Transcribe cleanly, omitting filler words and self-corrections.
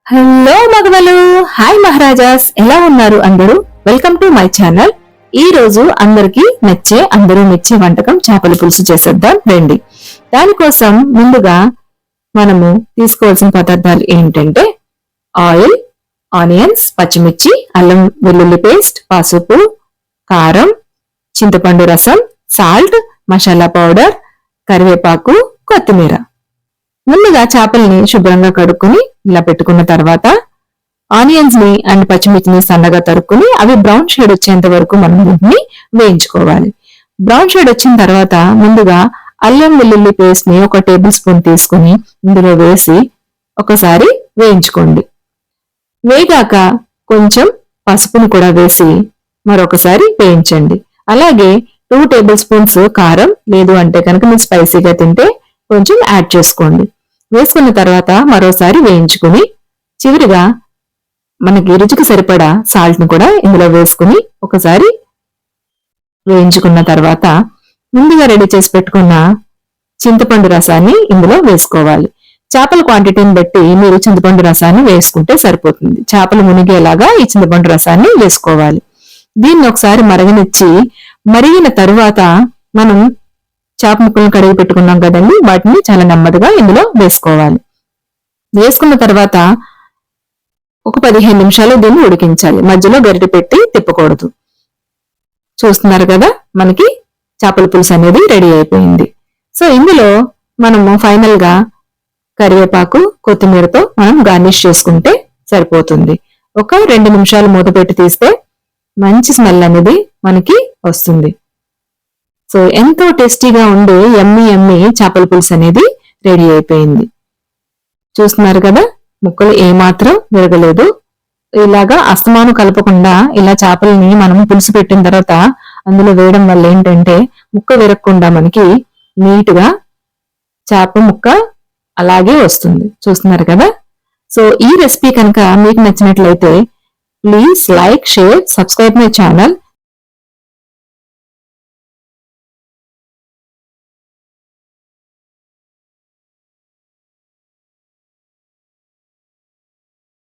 Hello మగవలు, hi maharajas, ఎలా ఉన్నారు అందరూ? Welcome to my channel. ఈ రోజు అందరికి నచ్చే, అందరూ మెచ్చే వంటకం చేపల పులుసు చేసేద్దాం రండి. దానికోసం ముందుగా మనము తీసుకోవాల్సిన పదార్థాలు ఏంటంటే ఆయిల్, ఆనియన్స్, పచ్చిమిర్చి, అల్లం వెల్లుల్లి పేస్ట్, పసుపు, కారం, చింతపండు రసం, సాల్ట్, మసాలా పౌడర్, కరివేపాకు, కొత్తిమీర. ముందుగా చేపల్ని శుభ్రంగా కడుక్కుని ఇలా పెట్టుకున్న తర్వాత ఆనియన్స్ ని అండ్ పచ్చిమిర్చిని సన్నగా తరుక్కుని అవి బ్రౌన్ షేడ్ వచ్చేంత వరకు మనం వీటిని వేయించుకోవాలి. బ్రౌన్ షేడ్ వచ్చిన తర్వాత ముందుగా అల్లం వెల్లుల్లి పేస్ట్ ని 1 టేబుల్ స్పూన్ తీసుకుని ఇందులో వేసి ఒకసారి వేయించుకోండి. వేగాక కొంచెం పసుపును కూడా వేసి మరొకసారి వేయించండి. అలాగే 2 టేబుల్ స్పూన్స్ కారం, లేదు అంటే కనుక మీరు స్పైసీగా తింటే కొంచెం యాడ్ చేసుకోండి. వేసుకున్న తర్వాత మరోసారి వేయించుకుని చివరిగా మనకి రుచికి సరిపడా సాల్ట్ ని కూడా ఇందులో వేసుకుని ఒకసారి వేయించుకున్న తర్వాత ముందుగా రెడీ చేసి పెట్టుకున్న చింతపండు రసాన్ని ఇందులో వేసుకోవాలి. చేపల క్వాంటిటీని బట్టి మీరు చింతపండు రసాన్ని వేసుకుంటే సరిపోతుంది. చేపలు మునిగేలాగా ఈ చింతపండు రసాన్ని వేసుకోవాలి. దీన్ని ఒకసారి మరగనిచ్చి మరిగిన తరువాత మనం చేప ముక్కలను కడిగి పెట్టుకున్నాం కదండి, వాటిని చాలా నెమ్మదిగా ఇందులో వేసుకోవాలి. వేసుకున్న తర్వాత ఒక 15 నిమిషాలు దీన్ని ఉడికించాలి. మధ్యలో గరిటె పెట్టి తిప్పకూడదు. చూస్తున్నారు కదా, మనకి చేపల పులుసు అనేది రెడీ అయిపోయింది. సో ఇందులో మనము ఫైనల్ గా కరివేపాకు, కొత్తిమీరతో మనం గార్నిష్ చేసుకుంటే సరిపోతుంది. ఒక 2 నిమిషాలు మూత పెట్టి తీస్తే మంచి స్మెల్ అనేది మనకి వస్తుంది. సో ఎంతో టేస్టీగా ఉండే యమ్మీ చేపల పులుసు అనేది రెడీ అయిపోయింది. చూస్తున్నారు కదా, ముక్కలు ఏమాత్రం విరగలేదు. ఇలాగా అస్తమానం కలపకుండా ఇలా చేపలని మనం పులుసు పెట్టిన తర్వాత అందులో వేయడం వల్ల ఏంటంటే ముక్క విరగకుండా మనకి నీట్ గా చేప ముక్క అలాగే వస్తుంది. చూస్తున్నారు కదా. సో ఈ రెసిపీ కనుక మీకు నచ్చినట్లయితే please like, share, subscribe my channel.